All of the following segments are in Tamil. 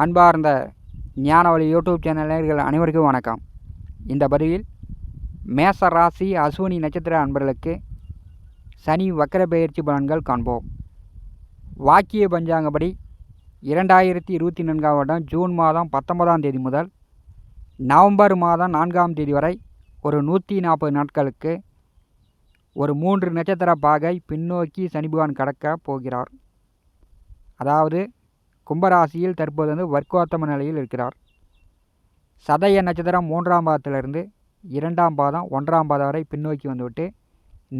அன்பார்ந்த ஞானவழி யூடியூப் சேனல் நேயர்கள் அனைவருக்கும் வணக்கம். இந்த பதிவில் மேச ராசி அஸ்வினி நட்சத்திர அன்பர்களுக்கு சனி வக்கர பெயர்ச்சி பலன்கள் காண்போம். வாக்கிய பஞ்சாங்கப்படி 2024 வருடம் ஜூன் மாதம் 19ஆம் தேதி முதல் நவம்பர் மாதம் 4ஆம் தேதி வரை ஒரு 140 நாட்களுக்கு ஒரு 3 நட்சத்திர பாகை பின்னோக்கி சனி பகவான் கடக்க போகிறார். அதாவது கும்பராசியில் தற்போது வர்க்கோத்தம நிலையில் இருக்கிறார். சதய நட்சத்திரம் 3ஆம் பாதத்திலிருந்து 2ஆம் பாதம் 1ஆம் பாதம் வரை பின்னோக்கி வந்துவிட்டு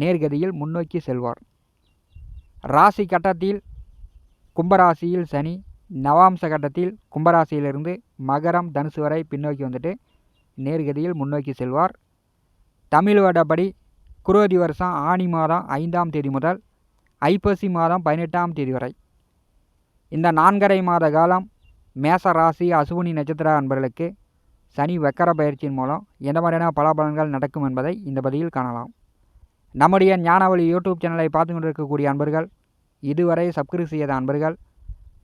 நேர்கதியில் முன்னோக்கி செல்வார். ராசி கட்டத்தில் கும்பராசியில் சனி, நவாம்ச கட்டத்தில் கும்பராசியிலிருந்து மகரம் தனுசு வரை பின்னோக்கி வந்துட்டு நேர்கதியில் முன்னோக்கி செல்வார். தமிழ் வருடப்படி குரோதி வருஷம் ஆனி மாதம் 5ஆம் தேதி முதல் ஐப்பசி மாதம் 18ஆம் தேதி வரை இந்த 4½ மாத காலம் மேச ராசி அஸ்வினி நட்சத்திர அன்பர்களுக்கு சனி வக்கர பயிற்சியின் மூலம் எந்த மாதிரியான பலாபலன்கள் நடக்கும் என்பதை இந்த பதிவில் காணலாம். நம்முடைய ஞானவழி யூடியூப் சேனலை பார்த்து கொண்டிருக்கக்கூடிய அன்பர்கள், இதுவரை சப்ஸ்கிரைப் செய்யாத அன்பர்கள்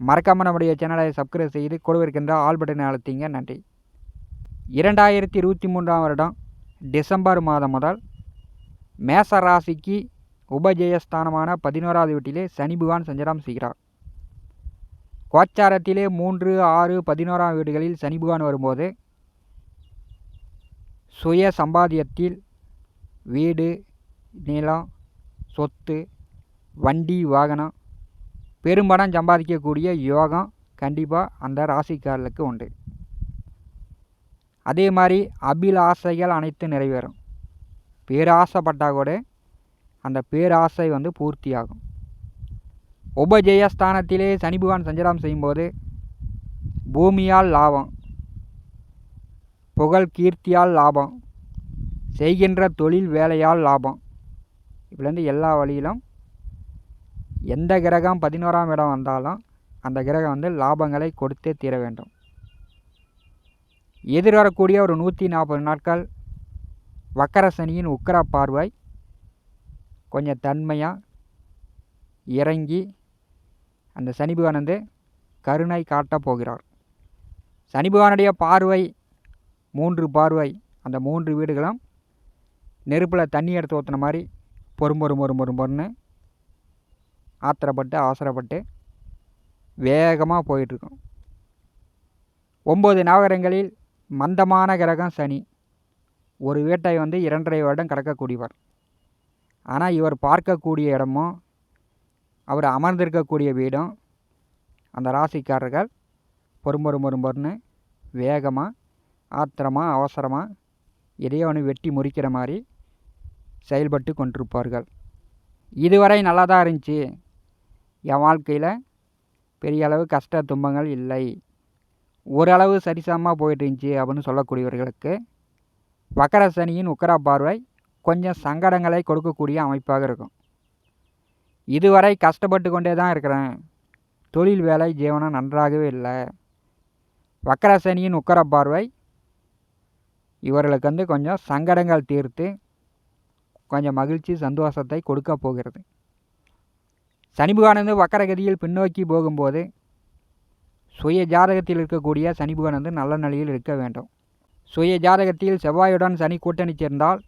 மறக்காமல் நம்முடைய சேனலை சப்ஸ்கிரைப் செய்து கொடுவிருக்கின்ற ஆல் பட்டனை அழுத்திங்க. நன்றி. 2023ஆம் வருடம் டிசம்பர் மாதம் முதல் மேச ராசிக்கு உபஜயஸ்தானமான 11வது வீட்டிலே சனி பகவான் சஞ்சாரம் செய்கிறார். கோச்சாரத்திலே 3, 6, 11ஆம் வீடுகளில் சனி பகவான் வரும்போது சுய சம்பாத்தியத்தில் வீடு, நிலம், சொத்து, வண்டி, வாகனம், பெரும்பணம் சம்பாதிக்கக்கூடிய யோகம் கண்டிப்பாக அந்த ராசிக்காரர்களுக்கு உண்டு. அதே மாதிரி அபிலாசைகள் அனைத்தும் நிறைவேறும். பேராசைப்பட்டால் கூட அந்த பேராசை பூர்த்தியாகும். உபஜயஸ்தானத்திலே சனி பகவான் சஞ்சாரம் செய்யும்போது பூமியால் லாபம், புகழ் கீர்த்தியால் லாபம், செய்கின்ற தொழில் வேலையால் லாபம், இப்படிலேருந்து எல்லா வழியிலும் எந்த கிரகம் 11ஆம் இடம் வந்தாலும் அந்த கிரகம் லாபங்களை கொடுத்தே தீர வேண்டும். எதிர்வரக்கூடிய ஒரு 140 நாட்கள் வக்கர சனியின் உக்கிர பார்வை கொஞ்சம் தன்மையாக இறங்கி அந்த சனி பகவான் கருணை காட்டப் போகிறார். சனி பகவானுடைய பார்வை 3 பார்வை, அந்த 3 வீடுகளும் நெருப்பில் தண்ணி எடுத்து ஊற்றின மாதிரி பொறுன்னு ஆத்திரப்பட்டு அவசரப்பட்டு வேகமாக போயிட்டுருக்கும். 9 நவகிரகங்களில் மந்தமான கிரகம் சனி. ஒரு வீட்டை 2½ வருடம் கடக்கக்கூடியவர். ஆனால் இவர் பார்க்கக்கூடிய இடமும் அவர் அமர்ந்திருக்கக்கூடிய வீடும் அந்த ராசிக்காரர்கள் பொறுன்னு வேகமாக ஆத்திரமாக அவசரமாக எதையோ வெட்டி முறிக்கிற மாதிரி செயல்பட்டு கொண்டிருப்பார்கள். இதுவரை நல்லா தான் இருந்துச்சு, என் வாழ்க்கையில் பெரிய அளவு கஷ்ட துன்பங்கள் இல்லை, ஓரளவு சரிசமமாக போயிட்டு இருந்துச்சு அப்படின்னு சொல்லக்கூடியவர்களுக்கு வக்கர சனியின் உக்கிர பார்வை கொஞ்சம் சங்கடங்களை கொடுக்கக்கூடிய அமைப்பாக இருக்கும். இதுவரை கஷ்டப்பட்டு கொண்டே தான் இருக்கிறேன், தொழில் வேலை ஜீவனம் நன்றாகவே இல்லை, வக்கர சனியின் உக்கிர பார்வை இவர்களுக்கு கொஞ்சம் சங்கடங்கள் தீர்த்து கொஞ்சம் மகிழ்ச்சி சந்தோஷத்தை கொடுக்க போகிறது. சனி பகவான் வக்கரகதியில் பின்னோக்கி போகும்போது சுய ஜாதகத்தில் இருக்கக்கூடிய சனி பகவான் நல்ல நிலையில் இருக்க வேண்டும். சுய ஜாதகத்தில் செவ்வாயுடன் சனி கூட்டணி சேர்ந்தால்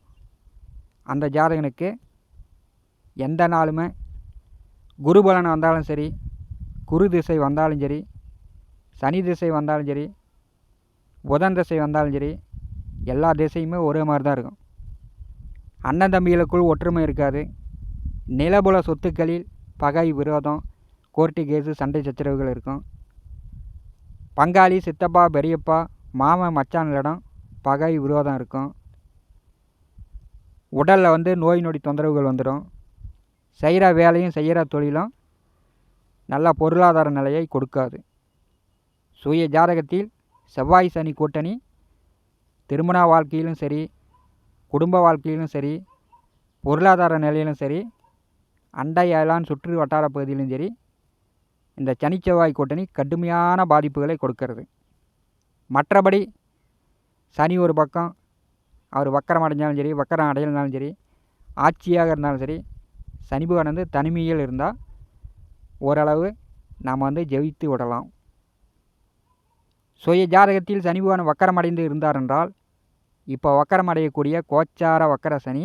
அந்த ஜாதகனுக்கு எந்த நாளுமே குரு பலன் வந்தாலும் சரி, குரு திசை வந்தாலும் சரி, சனி திசை வந்தாலும் சரி, புதன் திசை வந்தாலும் சரி, எல்லா திசையுமே ஒரே மாதிரி தான் இருக்கும். அண்ணன் தம்பிகளுக்குள் ஒற்றுமை இருக்காது. நிலபுல சொத்துக்களில் பகை, விரோதம், கோர்ட்டு கேஸு, சண்டை சச்சரவுகள் இருக்கும். பங்காளி, சித்தப்பா, பெரியப்பா, மாமன், மச்சான்களிடம் பகை, விரோதம் இருக்கும். உடலில் நோய் நொடி தொந்தரவுகள் வந்துடும். செய்கிற வேலையும் செய்கிற தொழிலும் நல்ல பொருளாதார நிலையை கொடுக்காது. சுய ஜாதகத்தில் செவ்வாய் சனி கூட்டணி திருமண வாழ்க்கையிலும் சரி, குடும்ப வாழ்க்கையிலும் சரி, பொருளாதார நிலையிலும் சரி, அண்டை அயலான் சுற்று வட்டார பகுதியிலும் சரி, இந்த சனி செவ்வாய் கூட்டணி கடுமையான பாதிப்புகளை கொடுக்கிறது. மற்றபடி சனி ஒரு பக்கம் அவர் வக்கரம் அடைஞ்சாலும் சரி, வக்கரம் அடையலனாலும் சரி, ஆட்சியாக இருந்தாலும் சரி, சனி பகவான் தனிமையில் இருந்தால் ஓரளவு நாம் ஜெயித்து விடலாம். சுய ஜாதகத்தில் சனி பகவான் வக்கரமடைந்து இருந்தார் என்றால் இப்போ வக்கரமடையக்கூடிய கோச்சார வக்கர சனி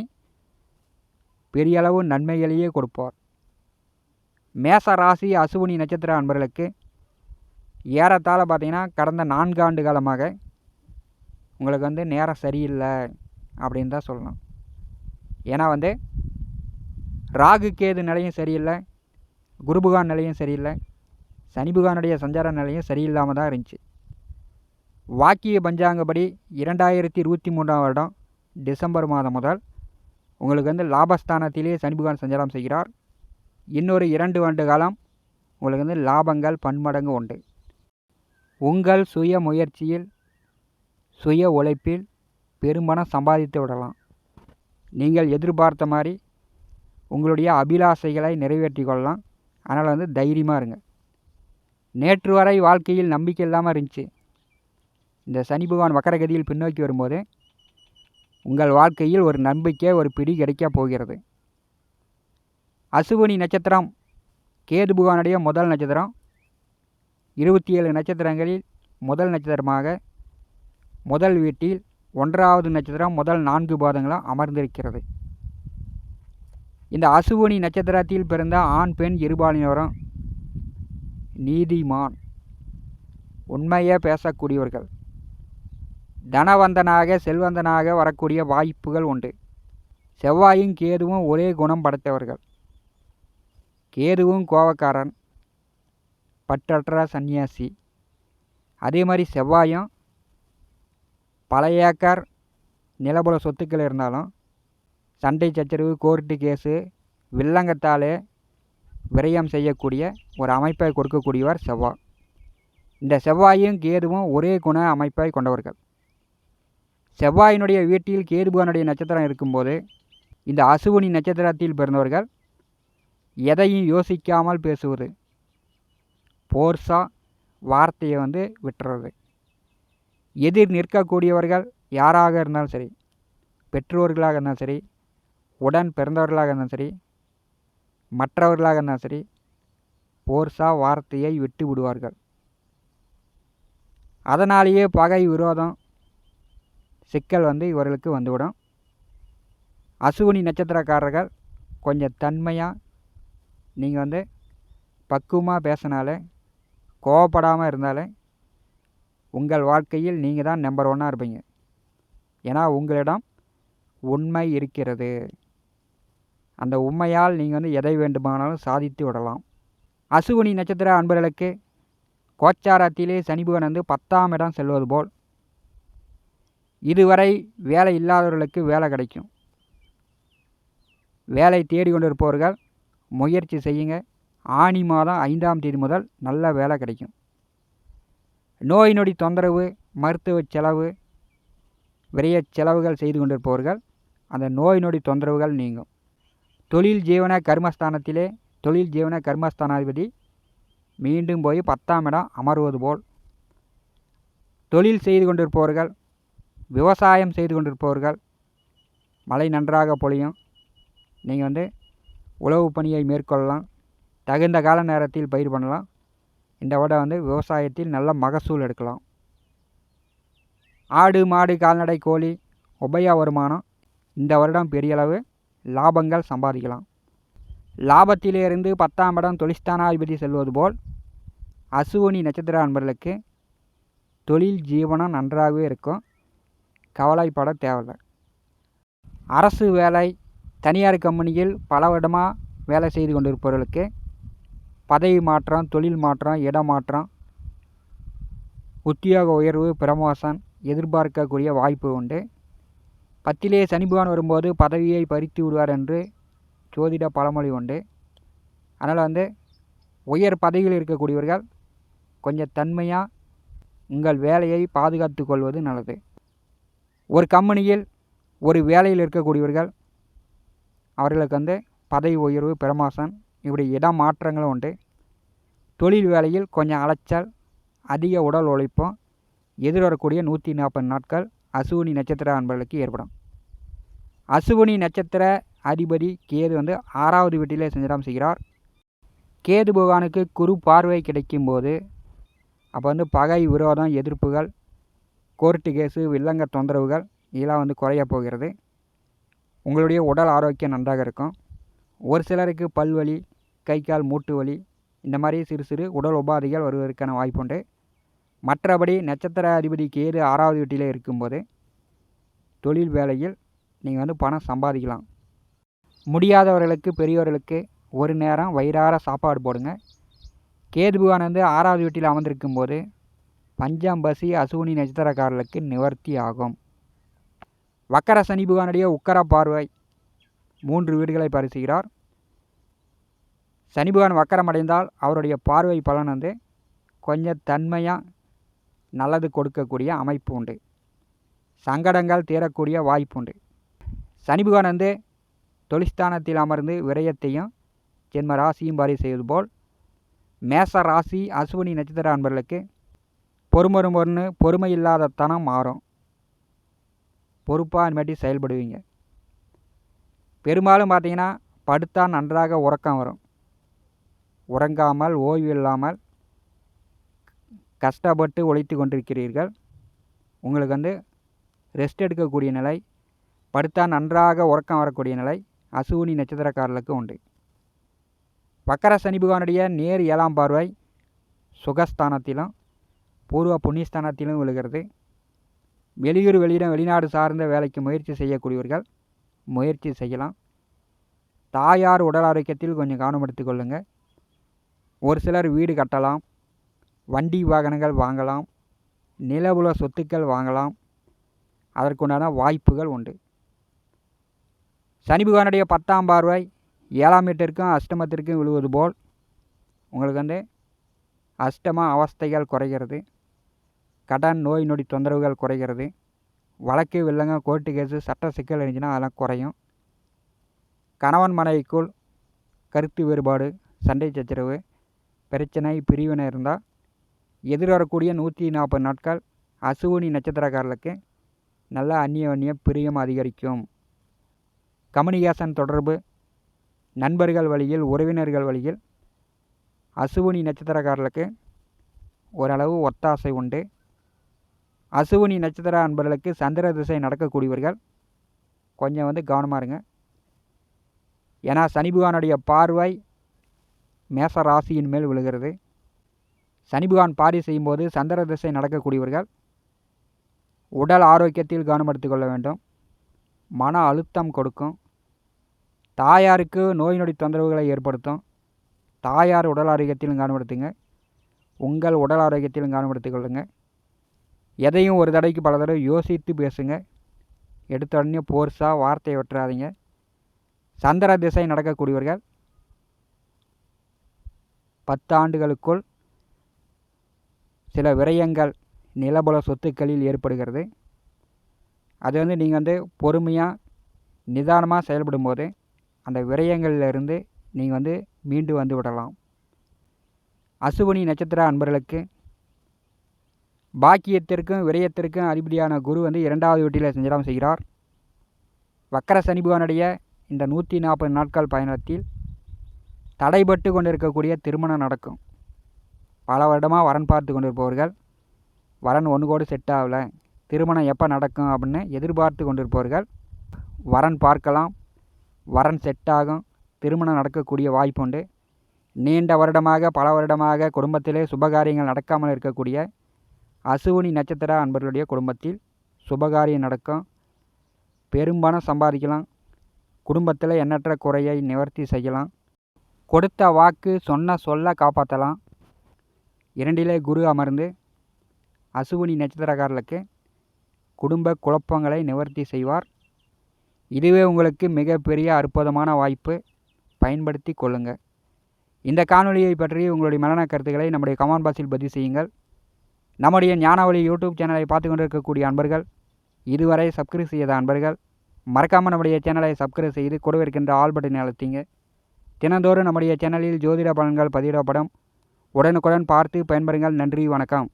பெரிய அளவு நன்மைகளையே கொடுப்பார். மேச ராசி அசுவினி நட்சத்திர அன்பர்களுக்கு ஏறத்தாழ பார்த்திங்கன்னா கடந்த 4 ஆண்டு காலமாக உங்களுக்கு நேரம் சரியில்லை அப்படின்னு தான் சொல்லணும். ஏன்னா ராகு கேது நிலையும் சரியில்லை, குரு பகவான் நிலையும் சரியில்லை, சனி பகவானுடைய சஞ்சார நிலையும் சரியில்லாமல் தான் இருந்துச்சு. வாக்கிய பஞ்சாங்கப்படி 2023ஆம் வருடம் டிசம்பர் மாதம் முதல் உங்களுக்கு லாபஸ்தானத்திலே சனி பகவான் சஞ்சாரம் செய்கிறார். இன்னொரு 2 ஆண்டு காலம் உங்களுக்கு லாபங்கள் பன்மடங்கு உண்டு. உங்கள் சுய முயற்சியில் சுய உழைப்பில் பெரும்பணம் சம்பாதித்து விடலாம். நீங்கள் எதிர்பார்த்த மாதிரி உங்களுடைய அபிலாஷைகளை நிறைவேற்றி கொள்ளலாம். அதனால் தைரியமாக இருங்க. நேற்று வரை வாழ்க்கையில் நம்பிக்கை இல்லாமல் இருந்துச்சு. இந்த சனி பகவான் வக்கரகதியில் பின்னோக்கி வரும்போது உங்கள் வாழ்க்கையில் ஒரு நம்பிக்கை, ஒரு பிடி கிடைக்க போகிறது. அசுவினி நட்சத்திரம் கேது பகவானுடைய முதல் நட்சத்திரம். 27 நட்சத்திரங்களில் முதல் நட்சத்திரமாக முதல் வீட்டில் 1வது நட்சத்திரம் முதல் 4 பாதங்களும் அமர்ந்திருக்கிறது. இந்த அசுவினி நட்சத்திரத்தில் பிறந்த ஆண் பெண் இருபாலினரும் நீதிமான், உண்மையை பேசக்கூடியவர்கள், தனவந்தனாக செல்வந்தனாக வரக்கூடிய வாய்ப்புகள் உண்டு. செவ்வாயும் கேதுவும் ஒரே குணம் படைத்தவர்கள். கேதுவும் கோபக்காரன், பற்றற்ற சன்னியாசி. அதே மாதிரி செவ்வாயும் பல ஏக்கர் நிலபுல சொத்துக்கள் இருந்தாலும் சண்டை சச்சரவு, கோர்ட்டு கேஸு, வில்லங்கத்தாலே விரயம் செய்யக்கூடிய ஒரு அமைப்பை கொடுக்கக்கூடியவர் செவ்வாய். இந்த செவ்வாயும் கேதுவும் ஒரே குண அமைப்பை கொண்டவர்கள். செவ்வாயினுடைய வீட்டில் கேதுபகனுடைய நட்சத்திரம் இருக்கும்போது இந்த அசுவினி நட்சத்திரத்தில் பிறந்தவர்கள் எதையும் யோசிக்காமல் பேசுவது, போர்ஸா வார்த்தையை விட்டுறது. எதிர் நிற்கக்கூடியவர்கள் யாராக இருந்தாலும் சரி, பெற்றோர்களாக இருந்தாலும் சரி, உடன் பிறந்தவர்களாக இருந்தாலும் சரி, மற்றவர்களாக இருந்தாலும் சரி, போர்ஸா வார்த்தையை விட்டு விடுவார்கள். அதனாலேயே பகை, விரோதம், சிக்கல் இவர்களுக்கு வந்துவிடும். அசுவினி நட்சத்திரக்காரர்கள் கொஞ்சம் தன்மையாக நீங்கள் பக்குவமாக பேசினாலே, கோவப்படாமல் இருந்தாலே உங்கள் வாழ்க்கையில் நீங்கள் தான் நம்பர் 1 இருப்பீங்க. ஏன்னா உங்களிடம் உண்மை இருக்கிறது. அந்த உண்மையால் நீங்கள் எதை வேண்டுமானாலும் சாதித்து விடலாம். அசுவினி நட்சத்திர அன்பர்களுக்கு கோச்சாரத்திலே சனி பகவான் 10ஆம் இடம் செல்வது போல் இதுவரை வேலை இல்லாதவர்களுக்கு வேலை கிடைக்கும். வேலை தேடிக்கொண்டிருப்பவர்கள் முயற்சி செய்யுங்க. ஆனி மாதம் 5ஆம் தேதி முதல் நல்ல வேலை கிடைக்கும். நோய் நொடி தொந்தரவு, மருத்துவ செலவு, விரைய செலவுகள் செய்து கொண்டிருப்பவர்கள் அந்த நோய் நொடி தொந்தரவுகள் நீங்கும். தொழில் ஜீவன கர்மஸ்தானத்திலே தொழில் ஜீவன கர்மஸ்தானாதிபதி மீண்டும் போய் 10ஆம் இடம் அமர்வது போல் தொழில் செய்து கொண்டிருப்பவர்கள், விவசாயம் செய்து கொண்டிருப்பவர்கள் மழை நன்றாக பொழியும். நீங்கள் உழவு பணியை மேற்கொள்ளலாம். தகுந்த கால நேரத்தில் பயிர் பண்ணலாம். இந்த வருடம் விவசாயத்தில் நல்ல மகசூல் எடுக்கலாம். ஆடு, மாடு, கால்நடை, கோழி உபய வருமானம் இந்த வருடம் பெரியளவு லாபங்கள் சம்பாதிக்கலாம். லாபத்திலிருந்து 10ஆம் இடம் தொழில்ஸ்தானாதிபதி செல்வது போல் அசுவினி நட்சத்திர அன்பர்களுக்கு தொழில் ஜீவனம் நன்றாகவே இருக்கும். கவலைப்பட தேவையில்லை. அரசு வேலை, தனியார் கம்பெனியில் பல வருடமாக வேலை செய்து கொண்டிருப்பவர்களுக்கு பதவி மாற்றம், தொழில் மாற்றம், இடமாற்றம், உத்தியோக உயர்வு, ப்ரமோஷன் எதிர்பார்க்கக்கூடிய வாய்ப்பு உண்டு. 10லே சனி பகவான் வரும்போது பதவியை பறித்து விடுவார் என்று ஜோதிட பழமொழி உண்டு. அதனால் உயர் பதவியில் இருக்கக்கூடியவர்கள் கொஞ்சம் தன்மையாக உங்கள் வேலையை பாதுகாத்து கொள்வது நல்லது. ஒரு கம்பெனியில் ஒரு வேலையில் இருக்கக்கூடியவர்கள் அவர்களுக்கு பதவி உயர்வு, ப்ரமோஷன் இப்படி இடம் மாற்றங்களும் உண்டு. தொழில் வேலையில் கொஞ்சம் அலைச்சல், அதிக உடல் உழைப்பும் எதிர்வரக்கூடிய 140 நாட்கள் அசுவினி நட்சத்திர அன்பர்களுக்கு ஏற்படும். அசுவினி நட்சத்திர அதிபதி கேது 6வது வீட்டிலே சஞ்சாரம் செய்கிறார். கேது பகவானுக்கு குரு பார்வை கிடைக்கும்போது அப்போ வந்து பகை, விரோதம், எதிர்ப்புகள், கோர்ட்டு கேஸு, வில்லங்க தொந்தரவுகள் இதெல்லாம் வந்து குறைய போகிறது. உங்களுடைய உடல் ஆரோக்கியம் நன்றாக இருக்கும். ஒரு சிலருக்கு பல்வலி, கை கால் மூட்டு வலி இந்த மாதிரி சிறு சிறு உடல் உபாதைகள் வருவதற்கான வாய்ப்புண்டு. மற்றபடி நட்சத்திர அதிபதி கேது 6வது வீட்டிலே இருக்கும்போது தொழில் வேலையில் நீங்கள் வந்து பணம் சம்பாதிக்கலாம். முடியாதவர்களுக்கு, பெரியவர்களுக்கு ஒரு நேரம் வயிறார சாப்பாடு போடுங்க. கேது பகவான் வந்து 6வது வீட்டில் அமர்ந்திருக்கும் போது பஞ்சம், பசி, அசுவினி நட்சத்திரக்காரர்களுக்கு நிவர்த்தி ஆகும். வக்கர சனி பகவானுடைய உக்கர பார்வை 3 வீடுகளை பரிசுகிறார். சனி பகவான் வக்கரம் அடைந்தால் அவருடைய பார்வை பலன் வந்து கொஞ்சம் தன்மையாக நல்லது கொடுக்கக்கூடிய அமைப்பு உண்டு. சங்கடங்கள் தீரக்கூடிய வாய்ப்பு உண்டு. சனி பகவான் வந்து தொழிற்ஸ்தானத்தில் அமர்ந்து விரயத்தையும் ஜென்ம ராசியும் பாரி செய்வது போல் மேச ராசி அசுவினி நட்சத்திர அன்பர்களுக்கு பொறுமை இல்லாத தனம் மாறும். பொறுப்பாக இனிமேட்டி செயல்படுவீங்க. பெரும்பாலும் பார்த்தீங்கன்னா படுத்தா நன்றாக உறக்கம் வரும். உறங்காமல் ஓய்வு இல்லாமல் கஷ்டப்பட்டு உழைத்து கொண்டிருக்கிறீர்கள். உங்களுக்கு வந்து ரெஸ்ட் எடுக்கக்கூடிய நிலை, படுத்தா நன்றாக உறக்கம் வரக்கூடிய நிலை அசுவினி நட்சத்திரக்காரர்களுக்கு உண்டு. வக்கர சனி பகவானுடைய நேர் 7ஆம் பார்வை சுகஸ்தானத்திலும் பூர்வ புண்ணியஸ்தானத்திலும் விழுகிறது. வெளியூர், வெளிநாடு சார்ந்த வேலைக்கு முயற்சி செய்யக்கூடியவர்கள் முயற்சி செய்யலாம். தாயார் உடல் ஆரோக்கியத்தில் கொஞ்சம் கவனம் எடுத்து கொள்ளுங்கள். ஒரு சிலர் வீடு கட்டலாம், வண்டி வாகனங்கள் வாங்கலாம், நிலபுல சொத்துக்கள் வாங்கலாம். அதற்குண்டான வாய்ப்புகள் உண்டு. சனி பகவானுடைய 10ஆம் பார்வை 7ஆம் வீட்டிற்கும் அஷ்டமத்திற்கும் விழுவது போல் உங்களுக்கு வந்து அஷ்டம அவஸ்தைகள் குறைகிறது. கடன், நோய் நொடி தொந்தரவுகள் குறைகிறது. வழக்கு, வில்லங்க, கோர்ட்டு கேஸு, சட்ட சிக்கல் இருந்துச்சுன்னா அதெல்லாம் குறையும். கணவன் மனைவிக்குள் கருத்து வேறுபாடு, சண்டை சச்சரவு, பிரச்சனை, பிரிவினை இருந்தால் எதிர்வரக்கூடிய 140 நாட்கள் அசுவினி நட்சத்திரக்காரர்களுக்கு நல்ல அந்நிய பிரியம் அதிகரிக்கும். கம்யூனிகேஷன் தொடர்பு, நண்பர்கள் வழியில், உறவினர்கள் வழியில் அசுவினி நட்சத்திரக்காரர்களுக்கு ஓரளவு ஒத்தாசை உண்டு. அசுவினி நட்சத்திர அன்பர்களுக்கு சந்திர திசை நடக்கக்கூடியவர்கள் கொஞ்சம் வந்து கவனமாக இருங்க. ஏன்னா சனி பகவானுடைய பார்வை மேச ராசியின் மேல் விழுகிறது. சனி பகவான் பாரி செய்யும்போது சந்திர திசை நடக்கக்கூடியவர்கள் உடல் ஆரோக்கியத்தில் கவனம் எடுத்துக்கொள்ள வேண்டும். மன அழுத்தம் கொடுக்கும். தாயாருக்கு நோய் நொடி தொந்தரவுகளை ஏற்படுத்தும். தாயார் உடல் ஆரோக்கியத்திலும் கவனம் எடுத்துங்க. உங்கள் உடல் ஆரோக்கியத்திலும் கவனம் எடுத்துக்கொள்ளுங்க. எதையும் ஒரு தடவைக்கு பல தடவை யோசித்து பேசுங்க. எடுத்த உடனே போர்ஸாக வார்த்தையை விட்டுறாதீங்க. சந்திர திசை நடக்கக்கூடியவர்கள் 10 ஆண்டுகளுக்குள் சில விரயங்கள் நிலபுல சொத்துக்களில் ஏற்படுகிறது. அது வந்து நீங்கள் வந்து பொறுமையாக நிதானமாக செயல்படும்போது அந்த விரயங்களிலிருந்து நீங்கள் வந்து மீண்டு வந்து விடலாம். அசுவினி நட்சத்திர அன்பர்களுக்கு பாக்கியத்திற்கும் விரயத்திற்கும் அதிபதியான குரு வந்து 2வது வீட்டில் சஞ்சாரம் செய்கிறார். வக்கர சனி பகவானுடைய இந்த 140 நாட்கள் பயணத்தில் தடைபட்டு கொண்டிருக்கக்கூடிய திருமணம் நடக்கும். பல வருடமாக வரன் பார்த்து கொண்டிருப்பவர்கள், வரன் ஒன்று கூட செட் ஆகலை, திருமணம் எப்போ நடக்கும் அப்படின்னு எதிர்பார்த்து கொண்டிருப்பவர்கள் வரன் பார்க்கலாம். வரன் செட் ஆகும். திருமணம் நடக்கக்கூடிய வாய்ப்புண்டு. நீண்ட வருடமாக, பல வருடமாக குடும்பத்திலே சுபகாரியங்கள் நடக்காமல் இருக்கக்கூடிய அசுவினி நட்சத்திர அன்பர்களுடைய குடும்பத்தில் சுபகாரியம் நடக்கும். பெரும்பணம் சம்பாதிக்கலாம். குடும்பத்தில் எண்ணற்ற குறையை நிவர்த்தி செய்யலாம். கொடுத்த வாக்கு, சொன்ன சொல்ல காப்பாற்றலாம். 2லே குரு அமர்ந்து அசுவினி நட்சத்திரக்காரர்களுக்கு குடும்ப குழப்பங்களை நிவர்த்தி செய்வார். இதுவே உங்களுக்கு மிகப்பெரிய அற்புதமான வாய்ப்பு. பயன்படுத்தி கொள்ளுங்கள். இந்த காணொலியை பற்றி உங்களுடைய மனன கருத்துக்களை நம்முடைய கமெண்ட் பாக்ஸில் பதிவு செய்யுங்கள். நம்முடைய ஞானவழி யூடியூப் சேனலை பார்த்து கொண்டிருக்கக்கூடிய அன்பர்கள், இதுவரை சப்ஸ்கிரைப் செய்யாத அன்பர்கள் மறக்காமல் நம்முடைய சேனலை சப்ஸ்கிரைப் செய்து கூடவே இருக்கின்ற ஆல் பட்டனை அழுத்திங்க. தினந்தோறும் நம்முடைய சேனலில் ஜோதிட பலன்கள் பதிவிடப்படும். உடனுக்குடன் பார்த்து பயன்பெறுங்கள். நன்றி, வணக்கம்.